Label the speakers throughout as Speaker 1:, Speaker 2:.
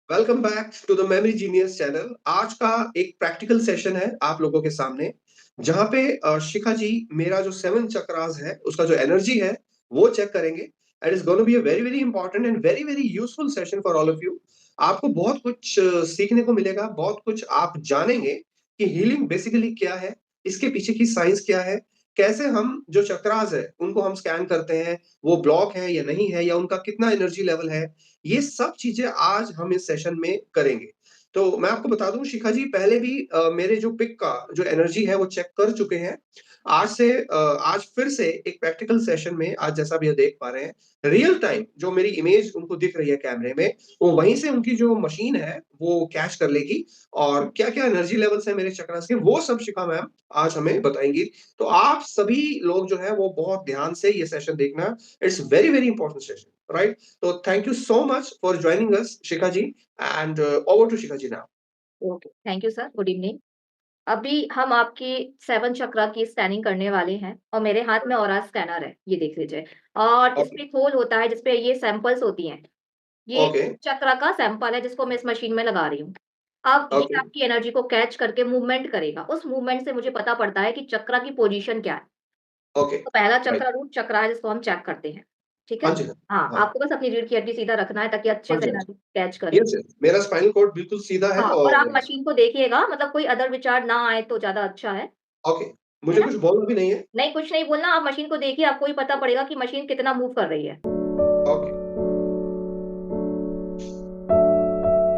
Speaker 1: Welcome back to the memory genius channel. आज का एक प्रैक्टिकल सेशन है आप लोगों के सामने, जहां पे शिखा जी मेरा जो 7 चक्रास है उसका जो एनर्जी है वो चेक करेंगे। And is gonna be a very very important and very very useful session for all of you. आपको बहुत कुछ सीखने को मिलेगा, बहुत कुछ आप जानेंगे कि हीलिंग बेसिकली क्या है, इसके पीछे की साइंस क्या है, कैसे हम जो चक्रास है उनको हम स्कैन करते हैं, वो ब्लॉक है या नहीं है, या उनका कितना एनर्जी लेवल है। ये सब चीजें आज हम इस सेशन में करेंगे। तो मैं आपको बता दूं, शिखा जी पहले भी मेरे जो पिक का जो एनर्जी है वो चेक कर चुके हैं। आज फिर से एक प्रैक्टिकल सेशन में, आज जैसा भी आप देख पा रहे हैं रियल टाइम जो मेरी इमेज उनको दिख रही है कैमरे में, वो वहीं से उनकी जो मशीन है वो कैच कर लेगी। और क्या क्या एनर्जी लेवल्स है मेरे चक्रास के, वो सब शिखा मैम आज हमें बताएंगी। तो आप सभी लोग जो है वो बहुत ध्यान से ये सेशन देखना। It's very very important session, right? So thank you so much for joining us, Shikha ji, and over to Shikha ji now.
Speaker 2: Okay, thank you sir, good evening. अभी हम आपकी 7 चक्रा की स्कैनिंग करने वाले हैं और मेरे हाथ में ऑरा स्कैनर है, ये देख लीजिए। और
Speaker 1: Okay,
Speaker 2: इसमें एक होल होता है जिसपे ये सैंपल्स होती हैं। ये
Speaker 1: okay,
Speaker 2: चक्रा का सैंपल है जिसको मैं इस मशीन में लगा रही हूँ। अब ये
Speaker 1: okay,
Speaker 2: आपकी एनर्जी को कैच करके मूवमेंट करेगा। उस मूवमेंट से मुझे पता पड़ता है कि चक्रा की पोजीशन क्या है।
Speaker 1: okay,
Speaker 2: तो पहला
Speaker 1: right.
Speaker 2: चक्रा रूट चक्रा है जिसको हम चेक करते हैं, ठीक है?
Speaker 1: हाँ जी, हाँ,
Speaker 2: हाँ,
Speaker 1: हाँ,
Speaker 2: आपको बस अपनी रीढ़ की हड्डी सीधा रखना है ताकि
Speaker 1: हाँ
Speaker 2: अच्छे से
Speaker 1: जी, हाँ
Speaker 2: एनर्जी कैच
Speaker 1: जी।
Speaker 2: करे।
Speaker 1: यस, यस, मेरा स्पाइनल कॉर्ड बिल्कुल सीधा है।
Speaker 2: हाँ, और आप
Speaker 1: और
Speaker 2: मशीन को देखिएगा, मतलब कोई अदर विचार ना आए तो ज़्यादा अच्छा
Speaker 1: ओके,
Speaker 2: है
Speaker 1: मुझे
Speaker 2: ना?
Speaker 1: कुछ बोलना भी नहीं है।
Speaker 2: नहीं, कुछ नहीं बोलना, आप मशीन को देखिए, आपको ही पता पड़ेगा कि मशीन कितना मूव कर रही है।
Speaker 1: ओके,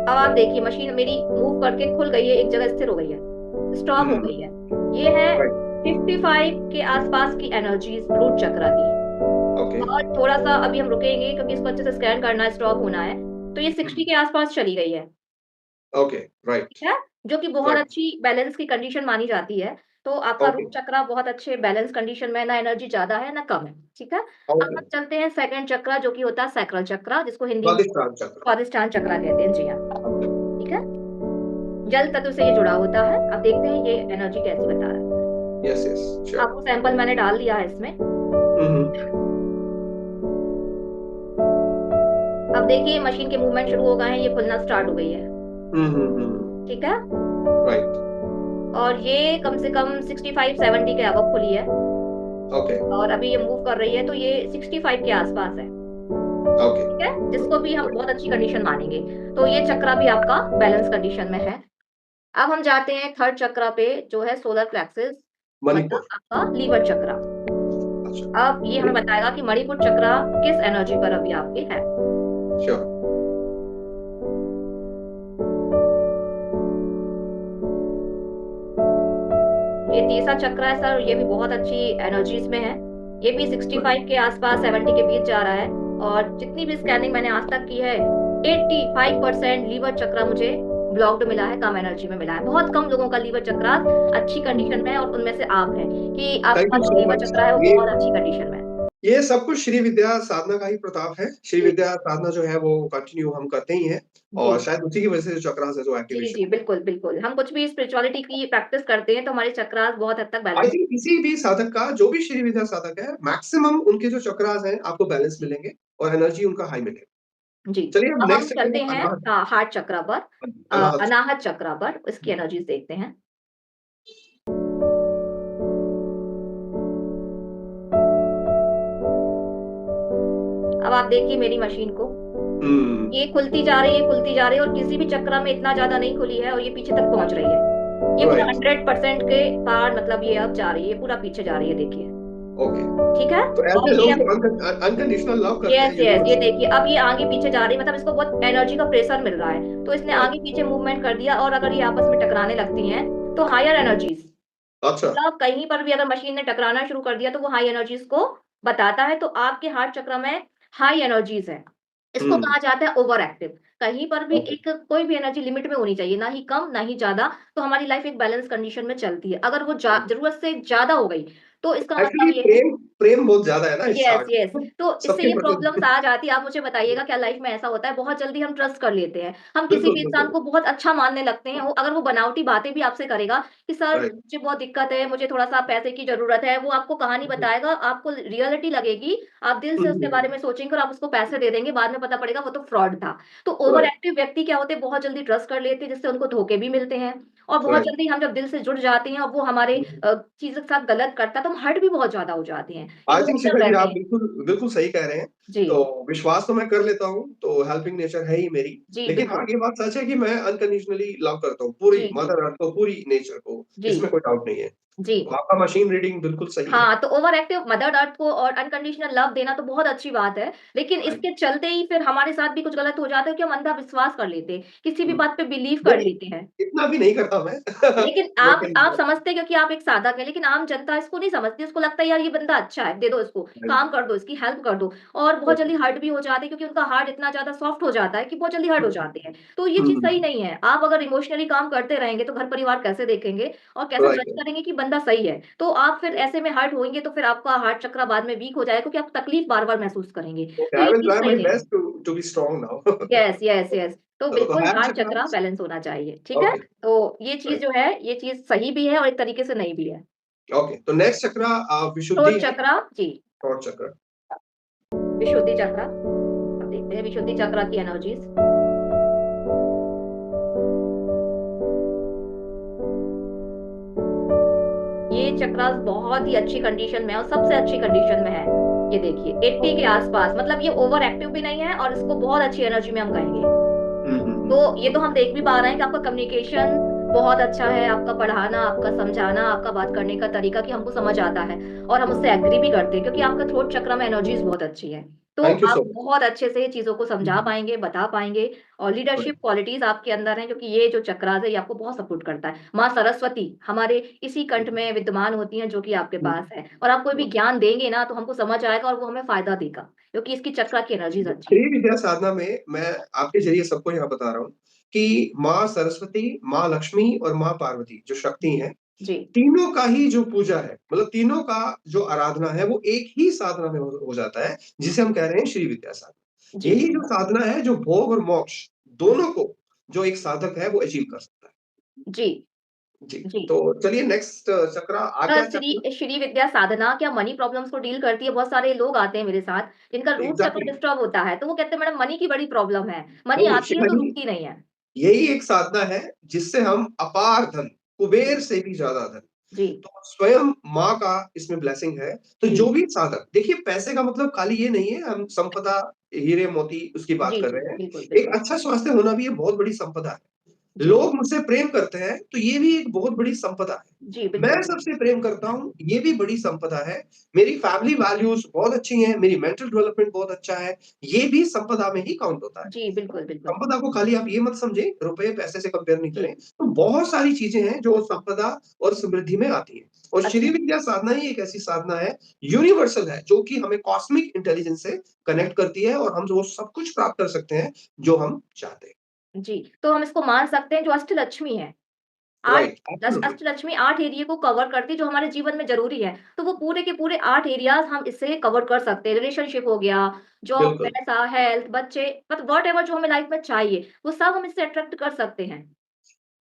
Speaker 2: अब आप देखिए मशीन मेरी मूव करके खुल गई है, एक जगह स्थिर हो गई है, स्टॉप हो गई है। ये है
Speaker 1: राइट,
Speaker 2: 55 के आसपास की एनर्जीज़ रूट चक्रा की।
Speaker 1: ओके,
Speaker 2: और थोड़ा-सा अभी हम रुकेंगे क्योंकि इसको अच्छे से स्कैन करना है, स्टॉप होना है। तो ये 60 के आसपास चली गई है।
Speaker 1: ओके, राइट,
Speaker 2: ठीक है? जो कि बहुत
Speaker 1: राइट,
Speaker 2: अच्छी बैलेंस की कंडीशन मानी जाती है। तो आपका
Speaker 1: ओके,
Speaker 2: रूट चक्रा बहुत अच्छे बैलेंस कंडीशन में है, ना एनर्जी ज़्यादा है, ना कम है। ठीक है? अब
Speaker 1: ओके।
Speaker 2: हम चलते हैं सेकंड चक्रा जो कि होता है सैक्रल चक्रा जिसको हिंदी में
Speaker 1: स्वादिष्टान चक्र।
Speaker 2: स्वादिष्टान चक्रा कहते हैं। जी हाँ,
Speaker 1: हाँ जी,
Speaker 2: ठीक है? जल तत्व से ये जुड़ा होता है। अब देखते हैं ये एनर्जी कैसी बता रहा है।
Speaker 1: Yes, yes, sure.
Speaker 2: आपको सैंपल मैंने डाल दिया है इसमें। अब देखिए मशीन के मूवमेंट शुरू हो गए हैं, ये खुलना स्टार्ट हो गई है। ठीक है?
Speaker 1: राइट,
Speaker 2: और ये कम से कम 65-70 के अबव खुली है
Speaker 1: ओके,
Speaker 2: और अभी ये मूव कर रही है तो ये 65 के आसपास है।
Speaker 1: ओके,
Speaker 2: ठीक है? जिसको भी हम
Speaker 1: राइट,
Speaker 2: बहुत अच्छी कंडीशन मानेंगे। तो ये चक्रा भी आपका बैलेंस कंडीशन में है। अब हम जाते हैं थर्ड चक्रा पे जो है सोलर प्लेक्सिस, मतलब
Speaker 1: मणिपुर।
Speaker 2: आपका लीवर चक्रा।
Speaker 1: अच्छा,
Speaker 2: अब ये हमें बताएगा कि मणिपुर चक्रा किस एनर्जी पर अभी आपके है।
Speaker 1: श्योर।
Speaker 2: ये तीसरा चक्र है सर, ये भी बहुत अच्छी एनर्जीज में है। ये भी 65 के आसपास 70 के बीच जा रहा है। और जितनी भी स्कैनिंग मैंने आज तक की है 85% लीवर चक्र मुझे ब्लॉक्ड मिला है, कम एनर्जी में मिला है। बहुत कम लोगों का लीवर चक्र अच्छी कंडीशन में है और उनमें से आप हैं कि
Speaker 1: थैंक
Speaker 2: आपका
Speaker 1: यू
Speaker 2: जो
Speaker 1: सो
Speaker 2: लीवर
Speaker 1: मच।
Speaker 2: चक्र है वो
Speaker 1: ये
Speaker 2: बहुत अच्छी कंडीशन में है।
Speaker 1: ये सब कुछ श्री विद्या साधना का ही प्रताप है। श्री
Speaker 2: जी,
Speaker 1: विद्या साधना जो है वो कंटिन्यू हम करते ही हैं।
Speaker 2: जी,
Speaker 1: और शायद उसी की वजह से जो चक्रास है जो
Speaker 2: जी,
Speaker 1: एक्टिवेशन
Speaker 2: जी,
Speaker 1: हुआ।
Speaker 2: बिल्कुल, बिल्कुल। हम कुछ भी स्पिरिचुअलिटी की प्रैक्टिस करते हैं तो हमारे चक्रास बहुत हद तक
Speaker 1: आई
Speaker 2: बैलेंस।
Speaker 1: थिंक किसी भी साधक का, जो भी श्री विद्या साधक है, मैक्सिमम उनके जो चक्रास हैं आपको बैलेंस मिलेंगे और एनर्जी उनका हाई मिलेगा।
Speaker 2: जी,
Speaker 1: चलिए अब
Speaker 2: अब हम
Speaker 1: नेक्स्ट
Speaker 2: चलते
Speaker 1: सेकंड
Speaker 2: हैं
Speaker 1: अनाहत।
Speaker 2: हार्ट चक्र पर,
Speaker 1: अनाहत चक्र।
Speaker 2: अनाहत चक्र पर, इसकी एनर्जीज देखते हैं। अब आप देखिए मेरी मशीन को,
Speaker 1: हम्म,
Speaker 2: ये खुलती जा रही है, खुलती जा रही है और किसी भी चक्र में इतना ज़्यादा नहीं खुली है और ये पीछे तक पहुँच रही है। ये पूरा
Speaker 1: राइट,
Speaker 2: 100% के पार, मतलब ये अब जा रही है, पूरा पीछे जा रही है, देखिए।
Speaker 1: ओके।
Speaker 2: ठीक है?
Speaker 1: तो
Speaker 2: और
Speaker 1: ऐसे
Speaker 2: ये
Speaker 1: लोग
Speaker 2: अब
Speaker 1: जो अनकंडीशनल लव करते हैं
Speaker 2: यस, यस, ये
Speaker 1: यूनिवर्स।
Speaker 2: देखिए अब ये आगे पीछे जा रही है, मतलब इसको बहुत एनर्जी का प्रेशर मिल रहा है। तो इसने
Speaker 1: राइट,
Speaker 2: आगे पीछे मूवमेंट कर दिया और अगर ये आपस में टकराने लगती हैं, तो हायर एनर्जीज़,
Speaker 1: अच्छा,
Speaker 2: मतलब कहीं पर भी अगर मशीन ने टकराना शुरू कर दिया तो वो हाई एनर्जीज को बताता है। तो आपके हार्ट चक्र में हाई एनर्जीज है। इसको
Speaker 1: हम्म,
Speaker 2: कहा जाता है ओवर एक्टिव। कहीं पर भी
Speaker 1: ओके।
Speaker 2: एक कोई भी एनर्जी लिमिट में होनी चाहिए, ना ही कम ना ही ज्यादा। तो हमारी लाइफ एक बैलेंस कंडीशन में चलती है। अगर वो जरूरत से ज्यादा हो गई तो इसका मतलब
Speaker 1: एक्चुअली
Speaker 2: ये है।
Speaker 1: प्रेम प्रेम बहुत ज़्यादा है ना इस
Speaker 2: यस,
Speaker 1: चार्ट
Speaker 2: यस।
Speaker 1: में।
Speaker 2: तो इससे
Speaker 1: सबके
Speaker 2: ये प्रॉब्लम्स
Speaker 1: प्रति
Speaker 2: आ जाती है। आप मुझे बताइएगा क्या लाइफ में ऐसा होता है बहुत जल्दी हम ट्रस्ट कर लेते हैं। हम किसी
Speaker 1: बिल्कुल,
Speaker 2: भी इंसान
Speaker 1: बिल्कुल।
Speaker 2: को बहुत अच्छा मानने लगते हैं। वो अगर वो बनावटी बातें भी आपसे करेगा कि सर
Speaker 1: राइट।
Speaker 2: मुझे बहुत दिक्कत है, मुझे थोड़ा-सा पैसे की ज़रूरत है, वो आपको कहानी
Speaker 1: हुँ,
Speaker 2: बताएगा, आपको रियलिटी लगेगी, आप दिल
Speaker 1: हुँ,
Speaker 2: से
Speaker 1: हुँ,
Speaker 2: उसके बारे
Speaker 1: हुँ।
Speaker 2: में सोचेंगे और आप उसको पैसे दे देंगे, बाद में पता पड़ेगा वो तो फ्रॉड था। तो ओवर
Speaker 1: राइट,
Speaker 2: एक्टिव व्यक्ति क्या होते हैं बहुत जल्दी ट्रस्ट कर लेते हैं जिससे उनको धोखे भी मिलते हैं और बहुत
Speaker 1: राइट।
Speaker 2: जल्दी हम जब दिल से जुड़ जाते हैं और वो हमारे
Speaker 1: हुँ, हुँ।
Speaker 2: चीज़ों के साथ गलत करता है तो हम हर्ट भी बहुत ज़्यादा हो जाते हैं,
Speaker 1: आई थिंक
Speaker 2: इमोशनल
Speaker 1: शिखा जी
Speaker 2: रहते
Speaker 1: आप
Speaker 2: हैं।
Speaker 1: बिल्कुल बिल्कुल सही कह रहे हैं।
Speaker 2: जी।
Speaker 1: तो विश्वास तो मैं कर लेता हूँ, तो हेल्पिंग नेचर है ही मेरी।
Speaker 2: जी,
Speaker 1: लेकिन हाँ,
Speaker 2: बिल्कुल।
Speaker 1: ये बात सच है कि मैं अनकंडीशनली लव करता हूँ,
Speaker 2: जी,
Speaker 1: पूरी
Speaker 2: जी।
Speaker 1: मदर अर्थ को, पूरी नेचर को,
Speaker 2: जी,
Speaker 1: इसमें कोई डाउट नहीं है।
Speaker 2: जी।
Speaker 1: तो आपका मशीन रीडिंग बिल्कुल सही है।
Speaker 2: हाँ, तो ओवर एक्टिव मदर अर्थ को और अनकंडीशनल लव देना तो बहुत अच्छी बात है। लेकिन
Speaker 1: राइट।
Speaker 2: इसके चलते ही फिर हमारे साथ भी कुछ गलत हो जाता है कि हम अंधा विश्वास कर लेते हैं, किसी भी
Speaker 1: हुँ।
Speaker 2: बात पे बिलीव कर
Speaker 1: नहीं,
Speaker 2: लेते हैं।
Speaker 1: इतना भी नहीं करता मैं।
Speaker 2: लेकिन
Speaker 1: लेकिन
Speaker 2: आप समझते हैं क्योंकि आप एक साधक हैं, लेकिन आम जनता इसको नहीं समझती, उसको लगता है यार ये बंदा अच्छा है, दे दो इसको,
Speaker 1: राइट,
Speaker 2: काम कर दो, इसकी हेल्प कर दो और बहुत
Speaker 1: राइट।
Speaker 2: जल्दी हर्ट भी हो जाते हैं क्योंकि उनका हार्ट इतना ज़्यादा सॉफ्ट हो जाता है कि बहुत जल्दी हर्ट
Speaker 1: हुँ,
Speaker 2: हो जाते हैं। तो ये
Speaker 1: हुँ,
Speaker 2: चीज़ सही
Speaker 1: हुँ।
Speaker 2: नहीं है। आप अगर इमोशनली काम करते रहेंगे तो घर-परिवार कैसे देखेंगे और कैसे
Speaker 1: राइट,
Speaker 2: जज
Speaker 1: राइट।
Speaker 2: करेंगे कि बंदा सही है। तो आप फिर ऐसे में हर्ट होंगे तो फिर आपका हार्ट चक्र बाद में वीक हो जाएगा क्योंकि आप तकलीफ बार-बार महसूस करेंगे।
Speaker 1: ओके,
Speaker 2: तो
Speaker 1: आई
Speaker 2: ये
Speaker 1: विल
Speaker 2: चीज़
Speaker 1: ट्राई
Speaker 2: सही
Speaker 1: माय
Speaker 2: नहीं है।
Speaker 1: Best to be strong now.
Speaker 2: Yes, yes, yes. तो
Speaker 1: तो
Speaker 2: बिल्कुल
Speaker 1: heart
Speaker 2: heart chakra
Speaker 1: chakras
Speaker 2: balance होना चाहिए, ठीक है?
Speaker 1: ओके,
Speaker 2: तो ये चीज़
Speaker 1: राइट।
Speaker 2: जो है, ये चीज़ सही भी है और एक तरीके से नहीं भी है।
Speaker 1: ओके, तो नेक्स्ट चक्र विशुद्धि
Speaker 2: थ्रोट
Speaker 1: है,
Speaker 2: चक्रा जी,
Speaker 1: थॉट चक्र।
Speaker 2: विशुद्धि चक्रा। अब देखते हैं विशुद्धि चक्रा की एनर्जीज़। ये चक्रास बहुत ही अच्छी कंडीशन में है और सबसे अच्छी कंडीशन में है। ये देखिए 80 के आस-पास मतलब ये ओवर एक्टिव भी नहीं है और इसको बहुत अच्छी एनर्जी में हम कहेंगे।
Speaker 1: हुँ, हुँ, हुँ।
Speaker 2: तो ये तो हम देख भी पा रहे हैं कि आपका कम्युनिकेशन बहुत अच्छा है, आपका पढ़ाना, आपका समझाना, आपका बात करने का तरीका कि हमको समझ आता है और हम उससे एग्री भी करते हैं क्योंकि आपका थ्रोट चक्र में एनर्जीज़ बहुत अच्छी है। तो
Speaker 1: थैंक यू
Speaker 2: आप
Speaker 1: सो मच।
Speaker 2: बहुत अच्छे से चीज़ों को
Speaker 1: हुँ,
Speaker 2: समझा
Speaker 1: हुँ।
Speaker 2: पाएँगे, बता पाएँगे और लीडरशिप
Speaker 1: राइट,
Speaker 2: क्वालिटीज़ आपके अंदर हैं क्योंकि ये जो चक्रास है ये आपको बहुत सपोर्ट करता है। माँ सरस्वती हमारे इसी कंठ में विद्यमान होती हैं जो कि आपके
Speaker 1: हुँ,
Speaker 2: पास है और आप कोई भी
Speaker 1: हुँ।
Speaker 2: ज्ञान देंगे ना तो हमको समझ आएगा और वो हमें फ़ायदा देगा क्योंकि इसकी चक्रा की एनर्जीज़ अच्छी
Speaker 1: श्री
Speaker 2: है।
Speaker 1: विद्या साधना में मैं आपके ज़रिए सबको यहाँ बता रहा हूँ कि माँ सरस्वती, माँ लक्ष्मी और माँ पार्वती जो शक्ति हैं,
Speaker 2: जी,
Speaker 1: तीनों का ही जो पूजा है, मतलब तीनों का जो आराधना है, वो एक ही साधना में हो जाता है, जिसे हम कह रहे हैं श्री विद्या साधना।
Speaker 2: जी,
Speaker 1: यही जो साधना है, जो भोग और मोक्ष दोनों को जो एक साधक है, वो अचीव कर सकता है।
Speaker 2: जी,
Speaker 1: जी,
Speaker 2: जी।
Speaker 1: तो चलिए नेक्स्ट चक्र आ गया चक्र
Speaker 2: श्री विद्या साधना क्या मनी प्रॉब्लम्स को डील करती है? बहुत सारे लोग आते हैं मेरे साथ, जिनका रूट चक्र
Speaker 1: एग्ज़ैक्टली
Speaker 2: डिस्टर्ब होता है, तो वो कहते हैं मैडम मनी की बड़ी प्रॉब्लम है। मनी
Speaker 1: नहीं,
Speaker 2: आती है
Speaker 1: शिखा
Speaker 2: तो
Speaker 1: जी
Speaker 2: रुकती नहीं है।
Speaker 1: यही एक साधना है, जिससे हम अपार धन, कुबेर से भी ज़्यादा धन
Speaker 2: जी,
Speaker 1: तो स्वयं माँ का इसमें ब्लेसिंग है। तो
Speaker 2: जी,
Speaker 1: जो भी साधक देखिए पैसे का मतलब खाली ये नहीं है हम संपदा, हीरे मोती उसकी बात
Speaker 2: जी,
Speaker 1: कर
Speaker 2: जी,
Speaker 1: रहे हैं।
Speaker 2: बिल्कुल,
Speaker 1: एक
Speaker 2: बिल्कुल।
Speaker 1: अच्छा स्वास्थ्य होना भी ये बहुत बड़ी संपदा है।
Speaker 2: जी,
Speaker 1: लोग मुझसे प्रेम करते हैं, तो ये भी एक बहुत बड़ी संपदा है।
Speaker 2: जी,
Speaker 1: मैं
Speaker 2: बिल्कुल।
Speaker 1: सबसे प्रेम करता हूँ, ये भी बड़ी संपदा है। मेरी फैमिली वैल्यूज़ बहुत अच्छी हैं, मेरी मेंटल डेवलपमेंट बहुत अच्छा है, ये भी संपदा में ही काउंट होता है।
Speaker 2: जी,
Speaker 1: तो
Speaker 2: बिल्कुल, बिल्कुल।
Speaker 1: संपदा को खाली आप ये मत समझें, रुपए पैसे से कंपेयर नहीं
Speaker 2: जी,
Speaker 1: करें। तो बहुत सारी चीज़ें हैं जो संपदा और समृद्धि में आती हैं। और श्री
Speaker 2: अच्छा।
Speaker 1: विद्या साधना ही एक ऐसी साधना है, यूनिवर्सल है, जो कि हमें कॉस्मिक इंटेलिजेंस से कनेक्ट करती है और हम वो सब कुछ प्राप्त कर सकते हैं, जो हम चाहते हैं।
Speaker 2: जी, तो हम इसको मान सकते हैं जो अष्टलक्ष्मी है। 8
Speaker 1: राइट, एब्सोल्युटली।
Speaker 2: अष्टलक्ष्मी 8 एरिया को कवर करती है जो हमारे जीवन में ज़रूरी है। तो वो पूरे के पूरे 8 एरियाज़ हम इससे कवर कर सकते हैं। रिलेशनशिप हो गया, जॉब,
Speaker 1: बिल्कुल।
Speaker 2: पैसा, हेल्थ, बच्चे मतलब व्हाटएवर जो हमें लाइफ में चाहिए, वो सब हम इससे अट्रैक्ट कर सकते हैं।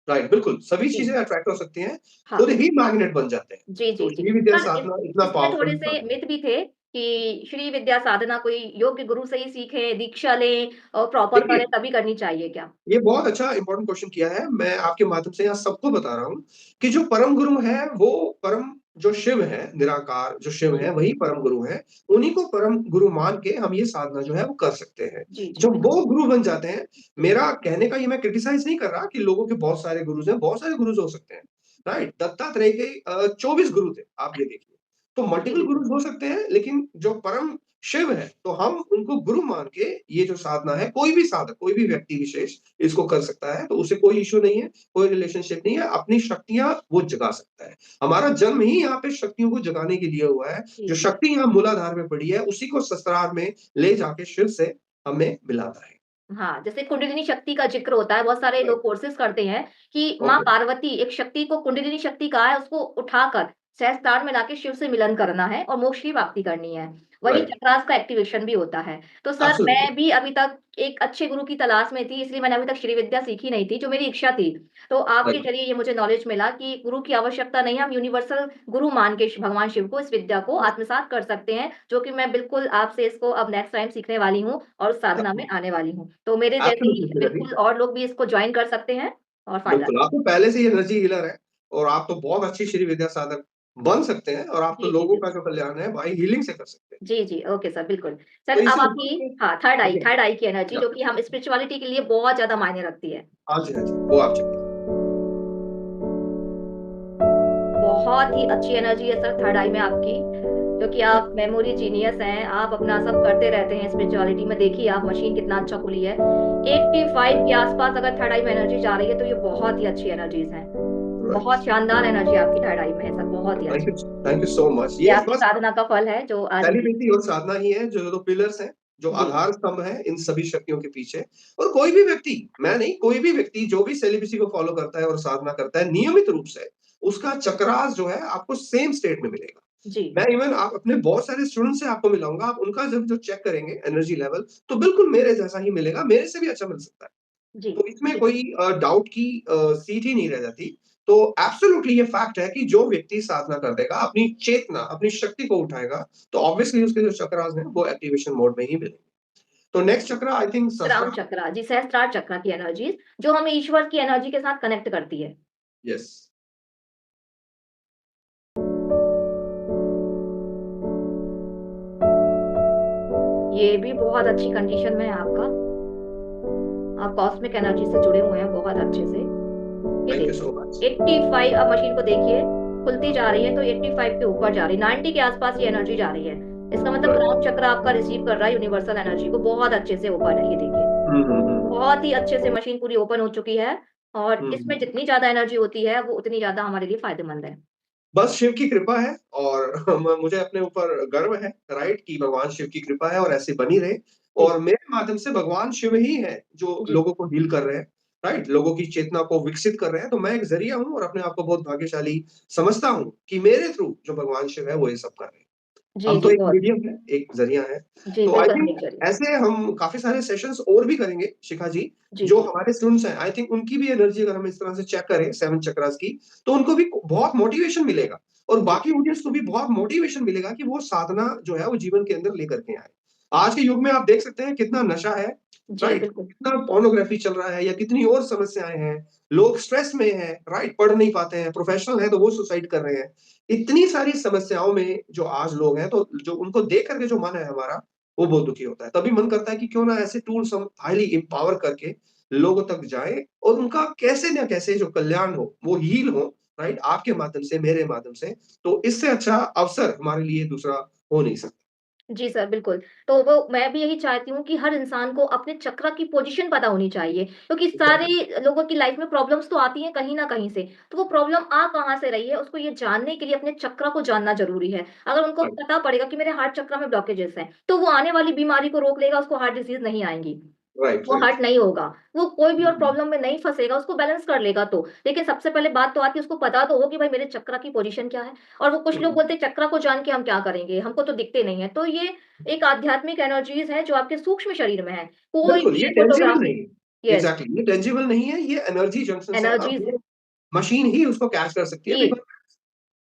Speaker 1: राइट, बिल्कुल, सभी
Speaker 2: जी,
Speaker 1: चीज़ें अट्रैक्ट हो सकती हैं,
Speaker 2: हाँ।
Speaker 1: खुद ही मैग्नेट बन जाते हैं।
Speaker 2: जी,
Speaker 1: तो
Speaker 2: जी, जी।
Speaker 1: श्री विद्या
Speaker 2: पर
Speaker 1: साधना इतना
Speaker 2: इसमें
Speaker 1: पावरफुल
Speaker 2: थोड़े-से
Speaker 1: साधना है।
Speaker 2: मिथ भी थे कि श्री विद्या साधना कोई योग्य गुरु से ही सीखें, दीक्षा लें और प्रॉपर
Speaker 1: देखिए,
Speaker 2: करें तभी करनी चाहिए क्या?
Speaker 1: ये बहुत अच्छा इम्पोर्टेंट क्वेश्चन किया है, मैं आपके माध्यम से यहाँ सबको बता रहा हूँ कि जो परम गुरु है, वो परम जो शिव है, निराकार जो शिव
Speaker 2: जी,
Speaker 1: है, वही परम गुरु हैं। उन्हीं को परम गुरु मान के हम ये साधना जो है, वो कर सकते हैं।
Speaker 2: जी, जी,
Speaker 1: जब
Speaker 2: बिल्कुल।
Speaker 1: वो गुरु बन जाते हैं, मेरा कहने का ये मैं क्रिटिसाइज़ नहीं कर रहा कि लोगों के बहुत सारे गुरुज़ हैं, बहुत सारे गुरुज़ हो सकते हैं, राइट? दत्तात्रेय के 24 गुरु थे, आप ये देखिए। तो
Speaker 2: जी,
Speaker 1: मल्टीपल
Speaker 2: बिल्कुल।
Speaker 1: गुरुज़ हो सकते हैं, लेकिन जो परम शिव है, तो हम उनको गुरु मान के ये जो साधना है, कोई भी साधक, कोई भी व्यक्ति विशेष इसको कर सकता है, तो उसे कोई इश्यू नहीं है, कोई रिलेशनशिप नहीं है, अपनी शक्तियाँ वो जगा सकता है। हमारा जन्म ही यहाँ पे शक्तियों को जगाने के लिए हुआ है।
Speaker 2: जी,
Speaker 1: जो
Speaker 2: जी।
Speaker 1: शक्ति यहाँ मूलाधार में पड़ी है, उसी को ससुराल में ले जाके शिव से हमें मिलाना है।
Speaker 2: हाँ, जैसे कुंडलिनी शक्ति का ज़िक्र होता है, बहुत सारे
Speaker 1: राइट,
Speaker 2: लोग कोर्सेज़ करते हैं कि माँ
Speaker 1: ओके,
Speaker 2: पार्वती एक शक्ति को कुंडलिनी शक्ति कहा है, उसको उठाकर सहस्त्रार में लाके शिव से मिलन करना है और मोक्ष की प्राप्ति करनी है। वही
Speaker 1: राइट,
Speaker 2: चक्रास का एक्टिवेशन भी होता है। तो सर
Speaker 1: एब्सोल्युटली,
Speaker 2: मैं भी अभी तक एक अच्छे गुरु की तलाश में थी, इसलिए मैंने अभी तक श्री विद्या सीखी नहीं थी, जो मेरी इच्छा थी। तो आपके
Speaker 1: राइट।
Speaker 2: ज़रिए ये मुझे नॉलेज मिला कि गुरु की आवश्यकता नहीं है, हम यूनिवर्सल गुरु मान के श भगवान शिव को इस विद्या को आत्मसात कर सकते हैं, जो कि मैं बिल्कुल आपसे इसको अब नेक्स्ट टाइम सीखने वाली हूँ और उस साधना में आने वाली हूँ। तो मेरे जैसे
Speaker 1: एब्सोल्युटली
Speaker 2: ही
Speaker 1: शिखा
Speaker 2: बिल्कुल और लोग भी इसको जॉइन कर सकते हैं और फ़ायदा
Speaker 1: बिल्कुल, आप तो पहले से ही एनर्जी हीलर हैं और आप तो बहुत अच्छी श्री विद्या साधक बन सकते हैं और आप तो
Speaker 2: जी, जी,
Speaker 1: लोगों का
Speaker 2: बिल्कुल।
Speaker 1: जो कल्याण है बाय हीलिंग से कर सकते हैं।
Speaker 2: जी, जी। ओके सर, बिल्कुल। सर
Speaker 1: तो
Speaker 2: अब
Speaker 1: इससे ऊपर
Speaker 2: आपकी
Speaker 1: के
Speaker 2: हाँ,
Speaker 1: ओके,
Speaker 2: थर्ड आई की एनर्जी
Speaker 1: या
Speaker 2: जो कि हम स्पिरिचुअलिटी के लिए बहुत ज़्यादा मायने रखती है।
Speaker 1: हाँ जी, हाँ जी, वो आप चेक कीजिए।
Speaker 2: बहुत ही अच्छी एनर्जी है सर थर्ड आई में आपकी, क्योंकि
Speaker 1: थैंक
Speaker 2: आप मेमोरी जीनियस हैं, आप अपना सब करते रहते हैं स्पिरिचुअलिटी में, देखिए आप मशीन कितना अच्छा खुली है। 85 के आस-पास अगर थर्ड आई में एनर्जी जा रही है, तो ये बहुत ही अच्छी एनर्जीज़ हैं।
Speaker 1: You, right.
Speaker 2: बहुत शानदार एनर्जी आपकी थर्ड आई में है सर, बहुत ही
Speaker 1: थैंक
Speaker 2: अच्छी।
Speaker 1: You thank you so much.
Speaker 2: ये
Speaker 1: ये
Speaker 2: आपकी
Speaker 1: बस
Speaker 2: साधना का फल है जो आज मुझे
Speaker 1: सेलिब्रिटी और साधना ही है जो 2 पिलर्स हैं, जो
Speaker 2: जी,
Speaker 1: आधार स्तंभ हैं इन सभी शक्तियों के पीछे। और कोई भी व्यक्ति, मैं नहीं, कोई भी व्यक्ति जो भी सेलिब्रिटी को फॉलो करता है और साधना करता है नियमित रूप से, उसका चक्रास जो है आपको सेम स्टेट में मिलेगा।
Speaker 2: जी,
Speaker 1: मैं इवन आप अपने बहुत सारे स्टूडेंट्स से आपको मिलाऊँगा, आप उनका जब जो चेक करेंगे एनर्जी लेवल, तो बिल्कुल मेरे जैसा ही मिलेगा, मेरे से भी अच्छा मिल सकता है।
Speaker 2: जी,
Speaker 1: तो इसमें
Speaker 2: जी सर।
Speaker 1: कोई डाउट की सीट ही नहीं रह जाती। तो एब्सोल्यूटली ये फैक्ट है कि जो व्यक्ति साधना कर देगा, अपनी चेतना, अपनी शक्ति को उठाएगा, तो ऑब्वियसली उसके जो चक्रास हैं, वो एक्टिवेशन मोड में ही मिलेंगे। तो नेक्स्ट चक्र आई थिंक
Speaker 2: क्राउन
Speaker 1: सहस्त्रार।
Speaker 2: चक्रा, जी सहस्त्रार चक्र की एनर्जीज़, जो हमें ईश्वर की एनर्जी के साथ कनेक्ट करती है।
Speaker 1: यस,
Speaker 2: ये भी बहुत अच्छी कंडीशन में है आपका। आप कॉस्मिक एनर्जी से जुड़े हुए हैं बहुत अच्छे से। ये
Speaker 1: थैंक यू
Speaker 2: देखिए,
Speaker 1: सो मच।
Speaker 2: 85 आप मशीन को देखिए, खुलती जा रही है तो 85 के ऊपर जा रही है, 90 के आस-पास ये एनर्जी जा रही है। इसका मतलब
Speaker 1: राइट।
Speaker 2: क्राउन चक्र आपका रिसीव कर रहा है यूनिवर्सल एनर्जी को, बहुत अच्छे से ओपन है, ये देखिए।
Speaker 1: हुँ, हुँ, हुँ,
Speaker 2: बहुत ही अच्छे से मशीन पूरी ओपन हो चुकी है और
Speaker 1: हुँ,
Speaker 2: इसमें
Speaker 1: हुँ।
Speaker 2: जितनी ज़्यादा एनर्जी होती है, वो उतनी ज़्यादा हमारे लिए फ़ायदेमंद है।
Speaker 1: बस शिव की कृपा है और मुझे अपने ऊपर गर्व है, राइट, कि भगवान शिव की कृपा है और ऐसे बनी रहे।
Speaker 2: जी,
Speaker 1: और मेरे माध्यम से भगवान शिव ही है जो
Speaker 2: जी।
Speaker 1: लोगों को हील कर रहे हैं, राइट? लोगों की चेतना को विकसित कर रहे हैं, तो मैं एक ज़रिया हूँ और अपने आप को बहुत भाग्यशाली समझता हूँ कि मेरे थ्रू जो भगवान शिव है वो ये सब कर रहे हैं।
Speaker 2: जी,
Speaker 1: हम तो
Speaker 2: जी,
Speaker 1: एक
Speaker 2: बहुत
Speaker 1: मीडियम है, एक ज़रिया है।
Speaker 2: जी,
Speaker 1: तो आई
Speaker 2: बिल्कुल हम
Speaker 1: थिंक
Speaker 2: एक ज़रिए।
Speaker 1: ऐसे हम काफ़ी सारे सेशंस और भी करेंगे शिखा जी,
Speaker 2: जी,
Speaker 1: जो हमारे स्टूडेंट्स हैं, आई थिंक उनकी भी एनर्जी अगर हम इस तरह से चेक करें 7 चक्रास की, तो उनको भी बहुत मोटिवेशन मिलेगा और
Speaker 2: जी,
Speaker 1: बाकी ऑडियंस को भी बहुत मोटिवेशन मिलेगा कि वो साधना जो है वो जीवन के अंदर लेकर के आएँ। आज के युग में आप देख सकते हैं कितना नशा है,
Speaker 2: जी,
Speaker 1: राइट?
Speaker 2: बिल्कुल।
Speaker 1: कितना पोर्नोग्राफी चल रहा है या कितनी और समस्याएँ हैं। लोग स्ट्रेस में हैं, राइट? पढ़ नहीं पाते हैं, प्रोफेशनल हैं तो वो सुसाइड कर रहे हैं। इतनी सारी समस्याओं में जो आज लोग हैं, तो जो उनको देख कर के जो मन है हमारा, वो बहुत दुखी होता है। तभी मन करता है कि क्यों ना ऐसे टूल्स हम हाइली एम्पावर करके लोगों तक जाएँ और उनका कैसे न कैसे जो कल्याण हो, वो हील हो, राइट? आपके माध्यम से, मेरे माध्यम से। तो इससे अच्छा अवसर हमारे लिए दूसरा हो नहीं सकता।
Speaker 2: जी सर, बिल्कुल। तो वो मैं भी यही चाहती हूँ कि हर इंसान को अपने चक्र की पोज़ीशन पता होनी चाहिए, क्योंकि सारे
Speaker 1: एग्ज़ैक्टली,
Speaker 2: लोगों की लाइफ़ में प्रॉब्लम्स तो आती हैं कहीं न कहीं से। तो वो प्रॉब्लम आ कहाँ से रही है, उसको ये जानने के लिए अपने चक्र को जानना ज़रूरी है। अगर उनको
Speaker 1: राइट,
Speaker 2: पता पड़ेगा कि मेरे हार्ट चक्र में ब्लॉकेजेस हैं, तो वो आने वाली बीमारी को रोक लेगा, उसको हार्ट डिज़ीज़ नहीं आएँगी।
Speaker 1: राइट,
Speaker 2: वो
Speaker 1: राइट।
Speaker 2: हर्ट नहीं होगा। वो कोई भी
Speaker 1: हुँ,
Speaker 2: और
Speaker 1: हुँ।
Speaker 2: प्रॉब्लम में नहीं फँसेगा, उसको बैलेंस कर लेगा तो। लेकिन सबसे पहले बात तो आती है उसको पता तो हो कि भाई मेरे चक्र की पोज़ीशन क्या है? और वो कुछ
Speaker 1: हुँ,
Speaker 2: लोग
Speaker 1: हुँ।
Speaker 2: बोलते हैं चक्र को जान के हम क्या करेंगे? हमको तो दिखते नहीं है। तो ये एक आध्यात्मिक एनर्जीज़ है जो आपके सूक्ष्म शरीर में है। कोई
Speaker 1: बिल्कुल, ये
Speaker 2: भी
Speaker 1: टेंजिबल
Speaker 2: फ़ोटोग्राफ़ी
Speaker 1: नहीं है।
Speaker 2: यस,
Speaker 1: एग्ज़ैक्टली, ये टेंजिबल नहीं है, ये एनर्जी जंक्शन्स हैं। अब
Speaker 2: एनर्जीज़ है।
Speaker 1: वो मशीन ही उसको कैच कर सकती है
Speaker 2: जी।
Speaker 1: बिकॉज़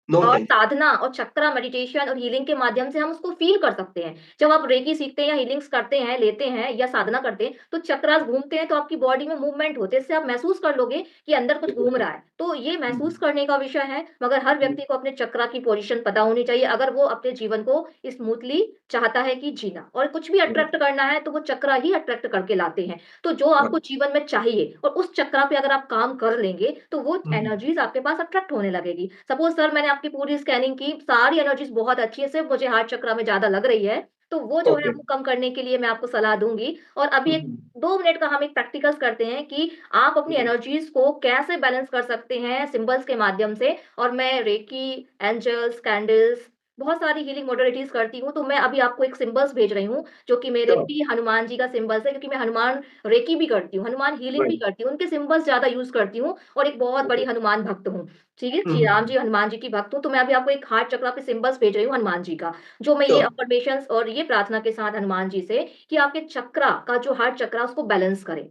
Speaker 1: नॉन
Speaker 2: और
Speaker 1: टेंजिबल।
Speaker 2: साधना और चक्रा मेडिटेशन और हीलिंग के माध्यम से हम उसको फ़ील कर सकते हैं। जब आप रेकी सीखते हैं या हीलिंग्स करते हैं, लेते हैं या साधना करते हैं, तो चक्रास घूमते हैं तो आपकी बॉडी में मूवमेंट होते हैं। इससे आप महसूस कर लोगे कि अंदर कुछ घूम
Speaker 1: एग्ज़ैक्टली।
Speaker 2: रहा है। तो ये
Speaker 1: हुँ,
Speaker 2: महसूस
Speaker 1: हुँ,
Speaker 2: करने का विषय है, मगर हर
Speaker 1: हुँ।
Speaker 2: व्यक्ति को अपने चक्रा की पोज़ीशन पता होनी चाहिए, अगर वो अपने जीवन को स्मूथली चाहता है कि जीना। और कुछ भी
Speaker 1: राइट,
Speaker 2: अट्रैक्ट करना है, तो वो चक्रा ही अट्रैक्ट करके लाते हैं। तो जो आपको
Speaker 1: राइट।
Speaker 2: जीवन में चाहिए और उस चक्रा पे अगर आप काम कर लेंगे, तो वो
Speaker 1: हुँ, हुँ।
Speaker 2: एनर्जीज़ आपके पास अट्रैक्ट होने लगेगी। सपोज़ सर मैंने आपकी पूरी स्कैनिंग की, सारी एनर्जीज़ बहुत अच्छी है, सिर्फ़ मुझे हार्ट चक्र में ज़्यादा लग रही है, तो वो जो है
Speaker 1: ओके।
Speaker 2: वो कम करने के लिए मैं आपको सलाह दूँगी। और अभी
Speaker 1: हुँ,
Speaker 2: एक
Speaker 1: हुँ।
Speaker 2: 2 मिनट का हम एक प्रैक्टिकल्स करते हैं कि आप अपनी
Speaker 1: हुँ,
Speaker 2: एनर्जीज़ को कैसे बैलेंस कर सकते हैं सिंबल्स के माध्यम से और मैं रेकी, एंजल्स, कैंडल्स बहुत सारी हीलिंग मॉडलिटीज़ करती हूँ, तो मैं अभी आपको एक सिंबल्स भेज रही हूँ, जो कि मेरे
Speaker 1: श्योर,
Speaker 2: भी हनुमान जी का सिंबल्स है, क्योंकि मैं हनुमान रेकी भी करती हूँ, हनुमान हीलिंग भी
Speaker 1: राइट,
Speaker 2: करती हूँ, उनके सिंबल्स ज़्यादा यूज़ करती हूँ और एक बहुत बड़ी
Speaker 1: ओके।
Speaker 2: हनुमान भक्त हूँ, ठीक है?
Speaker 1: हुँ,
Speaker 2: श्री
Speaker 1: हुँ,
Speaker 2: राम
Speaker 1: हुँ,
Speaker 2: जी, हनुमान जी की भक्त हूँ, तो मैं अभी आपको एक हार्ट चक्रा पे सिंबल्स भेज रही हूँ हनुमान जी का, जो मैं ये
Speaker 1: श्योर,
Speaker 2: अफ़र्मेशंस और ये प्रार्थना के साथ हनुमान जी से कि आपके चक्रा का जो हार्ट चक्रा उसको बैलेंस करें।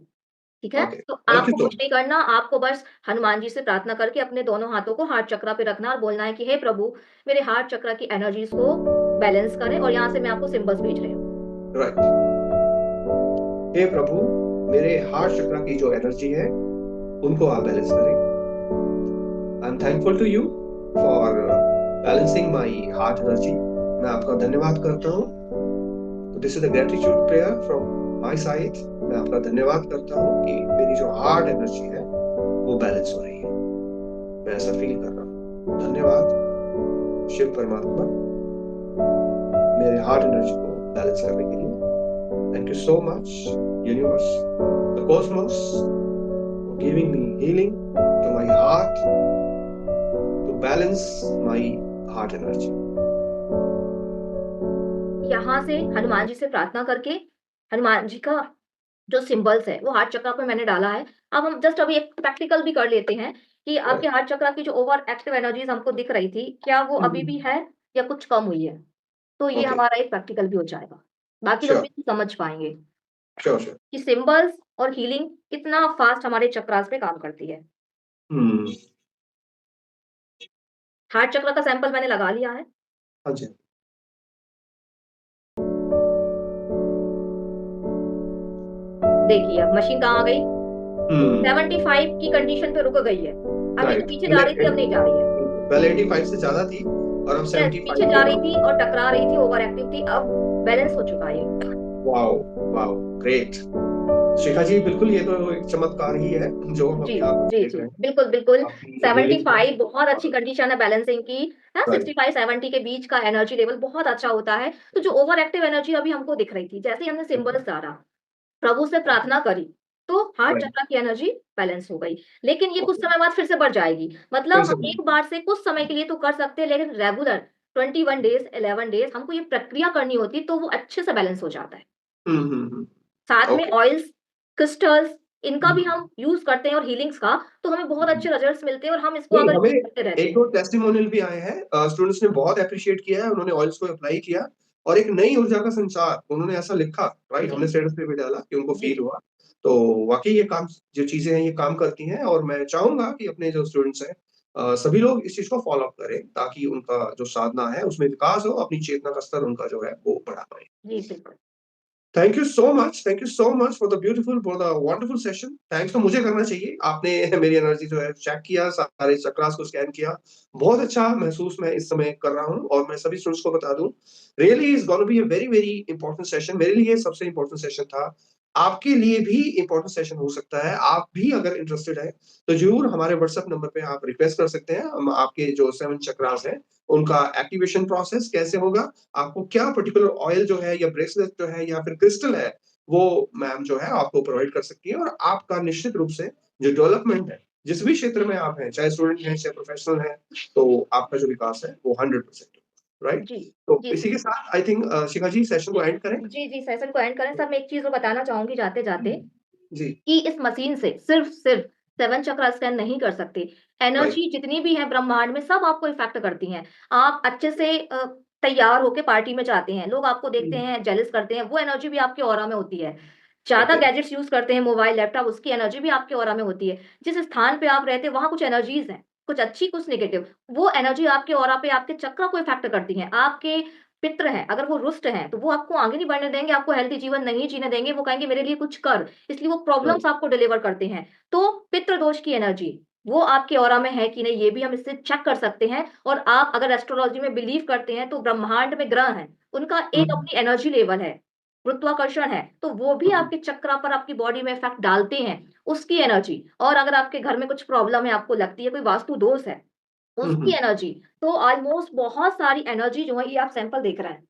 Speaker 2: ठीक है?
Speaker 1: ओके,
Speaker 2: तो
Speaker 1: थैंक यू
Speaker 2: आपको
Speaker 1: सो
Speaker 2: कुछ नहीं
Speaker 1: मच।
Speaker 2: करना, आपको बस हनुमान जी से प्रार्थना करके अपने दोनों हाथों को हार्ट चक्रा पे रखना और बोलना है कि हे प्रभु, मेरे हार्ट चक्रा की एनर्जीज़ को बैलेंस करें और यहाँ से मैं आपको सिंबल्स भेज रही हूँ।
Speaker 1: राइट, हे प्रभु, मेरे हार्ट चक्र की जो एनर्जी है, उनको आप बैलेंस करें। I am thankful to you for balancing my heart energy. मैं आपका धन्यवाद करता हूँ। तो this is a gratitude prayer from my side. मैं आपका धन्यवाद करता हूँ कि मेरी जो हार्ट एनर्जी है, वो बैलेंस हो रही है। मैं ऐसा फ़ील कर रहा हूँ। धन्यवाद शिव परमात्मा, मेरे हार्ट एनर्जी को बैलेंस करने के लिए। Thank you so much, universe, the cosmos, for giving me healing to my heart to balance my heart energy.
Speaker 2: यहाँ से हनुमान जी से प्रार्थना करके हनुमान जी का जो सिंबल्स है, वो हार्ट चक्रा पे मैंने डाला है। अब हम जस्ट अभी एक प्रैक्टिकल भी कर लेते हैं कि
Speaker 1: Right.
Speaker 2: आपके हार्ट चक्रा की जो ओवर एक्टिव एनर्जीज़ हमको दिख रही थी, क्या वो अभी भी
Speaker 1: Mhm.
Speaker 2: है या कुछ कम हुई है? तो ये
Speaker 1: Okay.
Speaker 2: हमारा एक प्रैक्टिकल भी हो जाएगा। बाकी लोग
Speaker 1: Sure.
Speaker 2: भी समझ पाएँगे
Speaker 1: Sure. Sure.
Speaker 2: कि सिंबल्स और हीलिंग कितना फास्ट हमारे चक्रास पे काम करती है।
Speaker 1: Hmm.
Speaker 2: हार्ट चक्र का सैंपल मैंने लगा लिया है।
Speaker 1: हाँ जी।
Speaker 2: देखिए अब मशीन कहाँ आ गई?
Speaker 1: Hmm.
Speaker 2: 75 की कंडीशन पे रुक गई है। अभी तो
Speaker 1: राइट।
Speaker 2: पीछे जा
Speaker 1: पहले
Speaker 2: रही थी, अब नहीं जा रही है।
Speaker 1: पहले 85 से ज़्यादा थी और अब
Speaker 2: यस, पीछे
Speaker 1: 75
Speaker 2: जा
Speaker 1: पे
Speaker 2: रही
Speaker 1: है।
Speaker 2: थी और टकरा रही थी, ओवर एक्टिव थी, अब बैलेंस हो चुका है ये।
Speaker 1: वाओ! वाओ! ग्रेट। शिखा जी, बिल्कुल ये तो एक चमत्कार ही है, जो हम
Speaker 2: जी,
Speaker 1: अभी आप
Speaker 2: जी,
Speaker 1: देख
Speaker 2: जी।
Speaker 1: रहे हैं।
Speaker 2: बिल्कुल, बिल्कुल।
Speaker 1: आपकी हीलिंग है
Speaker 2: 75 बहुत अच्छी
Speaker 1: और
Speaker 2: कंडीशन है बैलेंसिंग की, हाँ,
Speaker 1: राइट।
Speaker 2: 65-70 के बीच का एनर्जी लेवल बहुत अच्छा होता है। तो जो ओवर एक्टिव एनर्जी अभी हमको दिख रही थी, जैसे ही हमने सिंबल्स डाला, प्रभु से प्रार्थना करी, तो हार्ट
Speaker 1: राइट।
Speaker 2: चक्र की एनर्जी बैलेंस हो गई। लेकिन ये कुछ
Speaker 1: ओके।
Speaker 2: समय बाद फिर से बढ़ जाएगी।
Speaker 1: फिर
Speaker 2: मतलब
Speaker 1: से
Speaker 2: हम एक बार से कुछ समय के लिए तो कर सकते हैं, लेकिन रेगुलर 21 डेज़, 11 डेज़ हमको ये प्रक्रिया करनी होती है, तो वो अच्छे से बैलेंस हो जाता है।
Speaker 1: हुँ, हुँ, हुँ।
Speaker 2: साथ में
Speaker 1: ओके।
Speaker 2: ऑयल्स, क्रिस्टल्स इनका भी
Speaker 1: हुँ,
Speaker 2: हम यूज़ करते हैं और हीलिंग्स का, तो हमें बहुत
Speaker 1: हुँ।
Speaker 2: अच्छे रिजल्ट्स मिलते हैं और हम इसको
Speaker 1: नहीं,
Speaker 2: अगर
Speaker 1: हमें
Speaker 2: यूज़ करते रहते हैं।
Speaker 1: 1-2 टेस्टिमोनियल भी आए हैं। स्टूडेंट्स ने बहुत एप्रिशिएट किया है, उन्होंने ऑयल्स को अप्लाई किया और एक नई ऊर्जा का संचार, उन्होंने ऐसा लिखा, राइट?
Speaker 2: जी,
Speaker 1: हमने स्टेटस पे भी डाला कि उनको
Speaker 2: जी,
Speaker 1: फ़ील हुआ। तो वाक़ई ये काम जो चीज़ें हैं, ये काम करती हैं और मैं चाहूँगा कि अपने जो स्टूडेंट्स हैं सभी लोग इस चीज़ को फ़ॉलो अप करें, ताकि उनका जो साधना है, उसमें विकास हो, अपनी चेतना का स्तर उनका जो है, वो बढ़ा पाएँ।
Speaker 2: जी, बिल्कुल।
Speaker 1: Thank you so much, thank you so much for the wonderful session. Thanks तो मुझे करना चाहिए। आपने मेरी एनर्जी जो है चेक किया, सारे चक्रास को स्कैन किया। बहुत अच्छा महसूस मैं इस समय कर रहा हूँ और मैं सभी स्टूडेंट्स को बता दूँ, really is gonna be a very, very important session. मेरे लिए सबसे इम्पोर्टेंट सेशन था। आपके लिए भी इम्पोर्टेंट सेशन हो सकता है। आप भी अगर इंटरेस्टेड हैं, तो ज़रूर हमारे व्हाट्सएप नंबर पे आप रिक्वेस्ट कर सकते हैं। हम आपके जो 7 चक्रास हैं, उनका एक्टिवेशन प्रोसेस कैसे होगा, आपको क्या पर्टिकुलर ऑयल जो है या ब्रेसलेट जो है या फिर क्रिस्टल है, वो मैम जो है आपको प्रोवाइड कर सकती है और आपका निश्चित रूप से जो डेवलपमेंट है, जिस भी क्षेत्र में आप हैं, चाहे स्टूडेंट हैं, चाहे प्रोफेशनल हैं, तो आपका जो विकास है वो 100% राइट?
Speaker 2: जी,
Speaker 1: तो
Speaker 2: जी,
Speaker 1: इसी के साथ I think Shikha ji session को एंड करें?
Speaker 2: जी, जी, सेशन को एंड करें। सर मैं एक चीज़ और बताना चाहूँगी जाते-जाते
Speaker 1: हुँ, जी,
Speaker 2: कि इस मशीन से सिर्फ 7 चक्रा स्कैन नहीं कर सकते।
Speaker 1: राइट,
Speaker 2: एनर्जी जितनी भी है ब्रह्मांड में सब आपको इफ़ेक्ट करती हैं। आप अच्छे से तैयार होके पार्टी में जाते हैं, लोग आपको देखते
Speaker 1: हुँ,
Speaker 2: हैं, जेलस करते हैं, वो एनर्जी भी आपके ऑरा में होती है। ज़्यादा
Speaker 1: ओके,
Speaker 2: गैजेट्स यूज़ करते हैं, मोबाइल, लैपटॉप, उसकी एनर्जी भी आपके ऑरा में होती है। जिस स्थान पे आप रहते हैं, वहाँ कुछ एनर्जीज़ हैं, कुछ अच्छी, कुछ नेगेटिव। वो एनर्जी आपके ऑरा पे, आपके चक्र को इफ़ेक्ट करती हैं। आपके पितृ हैं, अगर वो रुष्ट हैं, तो वो आपको आगे नहीं बढ़ने देंगे, आपको हेल्दी जीवन नहीं जीने देंगे, वो कहेंगे मेरे लिए कुछ कर। इसलिए वो
Speaker 1: राइट,
Speaker 2: प्रॉब्लम्स आपको डिलीवर करते हैं। तो पितृ दोष की एनर्जी, वो आपके ऑरा में है कि नहीं, ये भी हम इससे चेक कर सकते हैं और आप अगर एस्ट्रोलॉजी में बिलीव करते हैं, तो ब्रह्मांड में ग्रह हैं, उनका
Speaker 1: हुँ,
Speaker 2: एक अपनी एनर्जी लेवल है, गुरुत्वाकर्षण है, तो वो भी
Speaker 1: हुँ,
Speaker 2: आपके चक्रा पर, आपकी बॉडी में इफ़ेक्ट डालते हैं, उसकी एनर्जी। और अगर आपके घर में कुछ प्रॉब्लम है, आपको लगती है कोई वास्तु दोष है,
Speaker 1: हुँ,
Speaker 2: उसकी
Speaker 1: हुँ,
Speaker 2: एनर्जी। तो ऑलमोस्ट बहुत सारी एनर्जी जो है, ये आप सैंपल देख रहे हैं।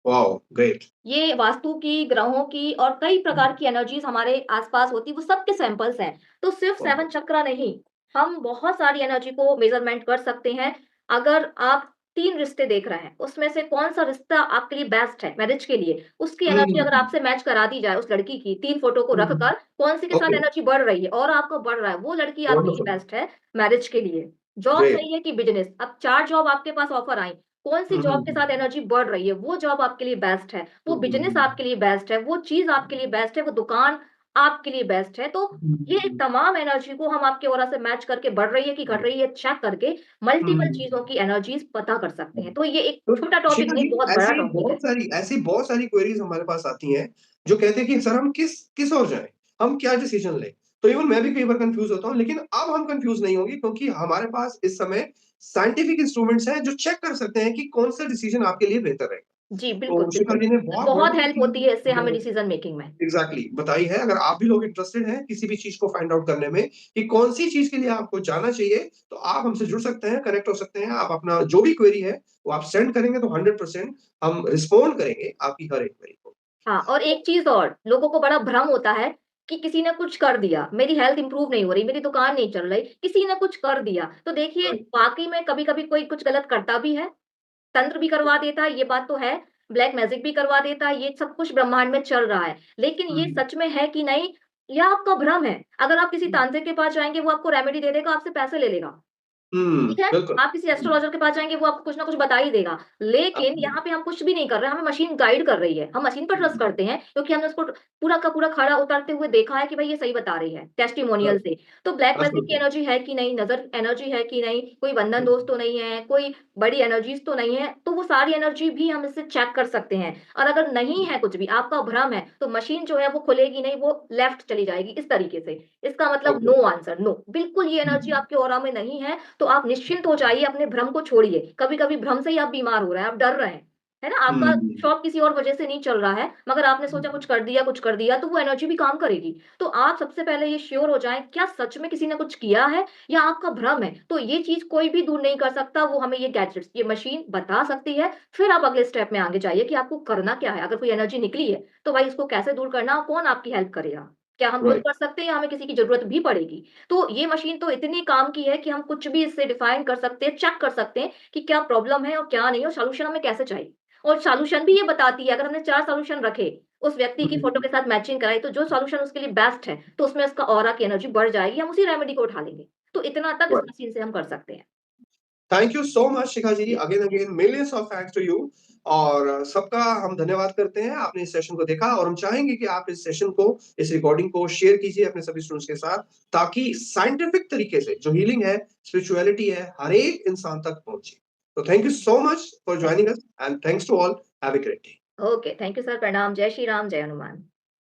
Speaker 1: वॉव! ग्रेट,
Speaker 2: ये वास्तु की, ग्रहों की और कई प्रकार की एनर्जीज़ हमारे आस-पास होती हैं, वो सबके सैंपल्स हैं। तो सिर्फ़ 7
Speaker 1: वंडरफुल,
Speaker 2: चक्रा नहीं, हम बहुत सारी एनर्जी को मेज़रमेंट कर सकते हैं। अगर आप 3 रिश्ते देख रहे हैं, उसमें से कौन-सा रिश्ता आपके लिए बेस्ट है मैरिज के लिए, उसकी एनर्जी अगर
Speaker 1: हुँ,
Speaker 2: आपसे मैच करा दी जाए उस लड़की की 3 फ़ोटो को
Speaker 1: हुँ,
Speaker 2: रखकर, कौन-सी के साथ
Speaker 1: ओके,
Speaker 2: एनर्जी बढ़ रही है और आपका बढ़ रहा है, वो लड़की आपके लिए
Speaker 1: वंडरफुल,
Speaker 2: बेस्ट है मैरिज के लिए। Job
Speaker 1: great.
Speaker 2: सही है कि बिज़नेस? अब 4 जॉब आपके पास ऑफर आई, कौन-सी
Speaker 1: हुँ,
Speaker 2: जॉब
Speaker 1: हुँ,
Speaker 2: के
Speaker 1: हुँ,
Speaker 2: साथ एनर्जी बढ़ रही है, वो जॉब आपके लिए बेस्ट है, वो
Speaker 1: हुँ, हुँ,
Speaker 2: बिज़नेस
Speaker 1: हुँ,
Speaker 2: आपके लिए बेस्ट है, वो चीज़ आपके लिए बेस्ट है, वो दुकान आपके लिए बेस्ट है। तो
Speaker 1: हुँ,
Speaker 2: ये
Speaker 1: हुँ,
Speaker 2: तमाम एनर्जी को हम आपके ऑरा से मैच करके बढ़ रही है कि घट रही है चेक करके मल्टीपल
Speaker 1: हुँ,
Speaker 2: चीज़ों की एनर्जीज़ पता कर सकते हैं। तो ये एक
Speaker 1: तो
Speaker 2: छोटा टॉपिक
Speaker 1: शिखा
Speaker 2: नहीं,
Speaker 1: जी,
Speaker 2: बहुत बड़ा टॉपिक है।
Speaker 1: बहुत सारी क्वेरीज़ हमारे पास आती हैं, जो कहते हैं कि सर हम किस ओर जाएँ? हम क्या डिसीज़न लें? तो इवन मैं भी कई बार कन्फ्यूज़ होता हूँ, लेकिन अब हम कन्फ्यूज़ नहीं होंगे क्योंकि हमारे पास इस समय साइंटिफिक इंस्ट्रूमेंट्स हैं, जो चेक कर सकते हैं कि कौन-सा डिसीज़न आपके लिए बेहतर है।
Speaker 2: जी, बिल्कुल,
Speaker 1: तो शिखा
Speaker 2: बिल्कुल।
Speaker 1: जी ने बहुत
Speaker 2: बहुत
Speaker 1: वंडरफुल
Speaker 2: हेल्प होती
Speaker 1: चीज़
Speaker 2: है इससे हमें
Speaker 1: हमें
Speaker 2: डिसीज़न मेकिंग में।
Speaker 1: एग्ज़ैक्टली बताई है। अगर आप भी लोग इंटरेस्टेड हैं किसी भी चीज़ को फाइंड आउट करने में कि कौन-सी चीज़ के लिए आपको जाना चाहिए, तो आप हमसे जुड़ सकते हैं, कनेक्ट हो सकते हैं। आप अपना जो भी क्वेरी है, वो आप सेंड करेंगे तो 100% हम रिस्पॉन्ड करेंगे आपकी हर एक क्वेरी को।
Speaker 2: हाँ, और एक चीज़ और, लोगों को बड़ा भ्रम होता है कि किसी ने कुछ कर दिया, मेरी हेल्थ इम्प्रूव नहीं हो रही, मेरी दुकान नहीं चल रही, किसी ने कुछ कर दिया। तो देखिए,
Speaker 1: राइट,
Speaker 2: वाक़ई में कभी-कभी कोई कुछ गलत करता भी है, तंत्र भी करवा देता है, ये बात तो है, ब्लैक मैजिक भी करवा देता है, ये सब कुछ ब्रह्मांड में चल रहा है। लेकिन ये
Speaker 1: हुँ,
Speaker 2: सच में है कि नहीं, या आपका भ्रम है। अगर आप किसी
Speaker 1: हुँ,
Speaker 2: तांत्रिक के पास जाएँगे, वो आपको रेमेडी दे देगा, आपसे पैसे ले लेगा।
Speaker 1: हुँ,
Speaker 2: ठीक है?
Speaker 1: बिल्कुल।
Speaker 2: आप किसी
Speaker 1: हुँ,
Speaker 2: एस्ट्रोलॉज़र के पास जाएँगे, वो आपको कुछ ना कुछ बता ही देगा। लेकिन
Speaker 1: एब्सोल्यूटली।
Speaker 2: यहाँ पे हम कुछ भी नहीं कर रहे हैं, हमें मशीन गाइड कर रही है। हम मशीन पर
Speaker 1: हुँ,
Speaker 2: ट्रस्ट
Speaker 1: हुँ,
Speaker 2: करते हैं, क्योंकि हमने उसको पूरा का पूरा खरा उतरते हुए देखा है कि भाई ये सही बता रही है, टेस्टिमोनियल
Speaker 1: राइट,
Speaker 2: से। तो ब्लैक मैजिक की
Speaker 1: एब्सोल्यूटली।
Speaker 2: एनर्जी है कि नहीं, नज़र एनर्जी है कि नहीं, कोई बंधन
Speaker 1: हुँ,
Speaker 2: दोष तो नहीं है, कोई बड़ी एनर्जीज़ तो नहीं है, तो वो सारी एनर्जी भी हम इससे चेक कर सकते हैं। और अगर नहीं
Speaker 1: हुँ,
Speaker 2: है कुछ भी, आपका भ्रम है, तो मशीन जो है वो खुलेगी नहीं, वो लेफ्ट चली जाएगी, इस तरीके से। इसका मतलब
Speaker 1: ओके।
Speaker 2: No answer, no. बिल्कुल ये
Speaker 1: हुँ,
Speaker 2: एनर्जी
Speaker 1: हुँ,
Speaker 2: आपके ऑरा में नहीं है, तो आप निश्चिंत हो जाइए, अपने भ्रम को छोड़िए। कभी-कभी भ्रम से ही आप बीमार हो रहे हैं, आप डर रहे हैं, है ना? आपका
Speaker 1: हुँ,
Speaker 2: शॉप किसी और वजह से नहीं चल रहा है, मगर आपने सोचा कुछ कर दिया, तो वो एनर्जी भी काम करेगी। तो आप सबसे पहले ये श्योर हो जाएँ, क्या सच में किसी ने कुछ किया है या आपका भ्रम है? तो ये चीज़ कोई भी दूर नहीं कर सकता, वो हमें ये गैजेट्स, ये मशीन बता सकती है। फिर आप अगले स्टेप में आगे जाइए कि आपको करना क्या है? अगर कोई एनर्जी निकली है, तो भाई इसको कैसे दूर करना, कौन आपकी हेल्प करेगा? क्या हम खुद
Speaker 1: राइट,
Speaker 2: कर सकते हैं या हमें किसी की ज़रूरत भी पड़ेगी? तो ये मशीन तो इतनी काम की है कि हम कुछ भी इससे डिफाइन कर सकते हैं, चेक कर सकते हैं कि क्या प्रॉब्लम है और क्या नहीं और सॉल्यूशन हमें कैसे चाहिए। और सॉल्यूशन भी ये बताती है, अगर हमने 4 सॉल्यूशन रखे, उस व्यक्ति की फ़ोटो
Speaker 1: हुँ,
Speaker 2: के साथ मैचिंग कराई, तो जो सॉल्यूशन उसके लिए बेस्ट है, तो उसमें उसका ऑरा की एनर्जी बढ़ जाएगी, हम उसी रेमेडी को उठा लेंगे। तो इतना तक इस
Speaker 1: राइट।
Speaker 2: मशीन से हम कर सकते हैं।
Speaker 1: Thank you so much Shikha ji, again again millions of thanks to you और सबका हम धन्यवाद करते हैं, आपने इस सेशन को देखा और हम चाहेंगे कि आप इस सेशन को, इस रिकॉर्डिंग को शेयर कीजिए अपने सभी स्टूडेंट्स के साथ, ताकि साइंटिफिक तरीके से जो हीलिंग है, स्पिरिचुअलिटी है, हर एक इंसान तक पहुँचे। तो thank you so much for joining us and thanks to all, have a great day.
Speaker 2: Okay, thank you sir, प्रणाम। जय श्री राम, जय हनुमान।